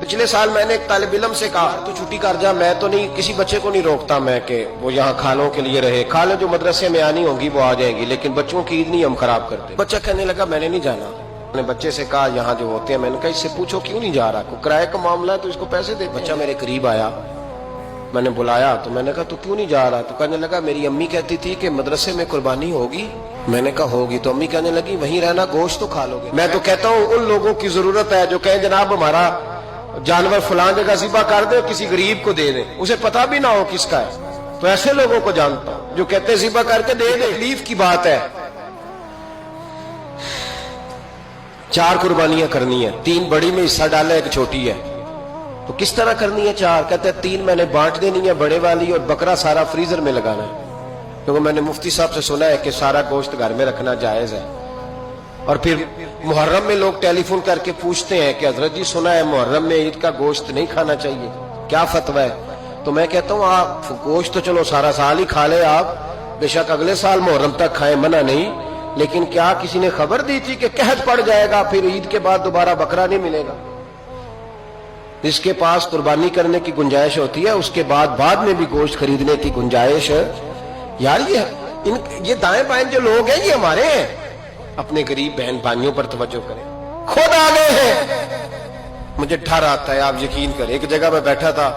پچھلے سال میں نے ایک طالب علم سے کہا تو چھٹی کر جا، میں تو نہیں، کسی بچے کو نہیں روکتا میں کہ وہ یہاں کھالوں کے لیے رہے، کھالیں جو مدرسے میں آنی ہوں گی وہ آ جائیں گی، لیکن بچوں کی عید نہیں ہم خراب کرتے۔ بچہ کہنے لگا میں نے نہیں جانا۔ میں نے بچے سے کہا یہاں جو ہوتے ہیں، میں نے کہا اس سے پوچھو کیوں نہیں جا رہا، کوئی کرائے کا معاملہ ہے تو اس کو پیسے دے۔ بچہ میرے قریب آیا، میں نے بلایا تو میں نے کہا تو کیوں نہیں جا رہا؟ تو کہنے لگا میری امی کہتی تھی کہ مدرسے میں قربانی ہوگی۔ میں نے کہا ہوگی، تو امی کہنے لگی وہیں رہنا، گوشت تو کھا لو گے۔ میں تو کہتا ہوں ان لوگوں کی ضرورت ہے جو کہیں جناب ہمارا جانور فلان جگہ ذبح کر دے، کسی غریب کو دے دے، اسے پتہ بھی نہ ہو کس کا ہے، تو ایسے لوگوں کو جانتا ہوں جو کہتے ذبح کر کے دے دے۔ تکلیف کی بات ہے، 4 قربانیاں کرنی ہیں، 3 بڑی میں حصہ ڈالا، 1 چھوٹی ہے، تو کس طرح کرنی ہے 4؟ کہتے ہیں 3 میں نے بانٹ دینی ہے بڑے والی، اور بکرا سارا فریزر میں لگانا ہے، کیونکہ میں نے مفتی صاحب سے سنا ہے کہ سارا گوشت گھر میں رکھنا جائز ہے۔ اور پھر محرم میں لوگ ٹیلی فون کر کے پوچھتے ہیں کہ حضرت جی سنا ہے محرم میں عید کا گوشت نہیں کھانا چاہیے، کیا فتویٰ ہے؟ تو میں کہتا ہوں آپ گوشت تو چلو سارا سال ہی کھا لے آپ، بے شک اگلے سال محرم تک کھائیں، منع نہیں، لیکن کیا کسی نے خبر دی تھی کہ قحط پڑ جائے گا، پھر عید کے بعد دوبارہ بکرا نہیں ملے گا؟ جس کے پاس قربانی کرنے کی گنجائش ہوتی ہے اس کے بعد میں بھی گوشت خریدنے کی گنجائش ہے۔ یار یہ دائیں بائیں جو لوگ ہیں یہ ہمارے ہیں، اپنے غریب بہن بھائیوں پر توجہ کریں، خود آگے ہیں۔ مجھے ڈر آتا ہے، آپ یقین کریں، ایک جگہ میں بیٹھا تھا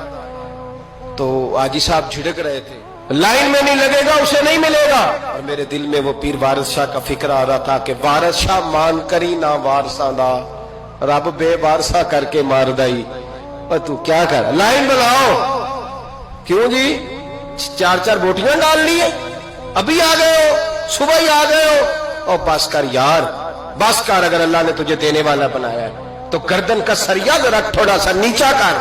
تو حاجی صاحب جھڑک رہے تھے، لائن میں نہیں لگے گا اسے نہیں ملے گا، اور میرے دل میں وہ پیر وارث شاہ کا فکر آ رہا تھا کہ وارث شاہ مان کری نہ وارثاں دا، رب بے وارثا کر کے مار دائی، اور تو کیا کر، لائن بناؤ۔ کیوں جی 4 بوٹیاں ڈال لی ہیں، ابھی آ گئے ہو، صبح ہی آ گئے ہو، اور بس کر یار، بس کر، اگر اللہ نے تجھے دینے والا بنایا ہے تو گردن کا سریا ذرا تھوڑا سا نیچا کر۔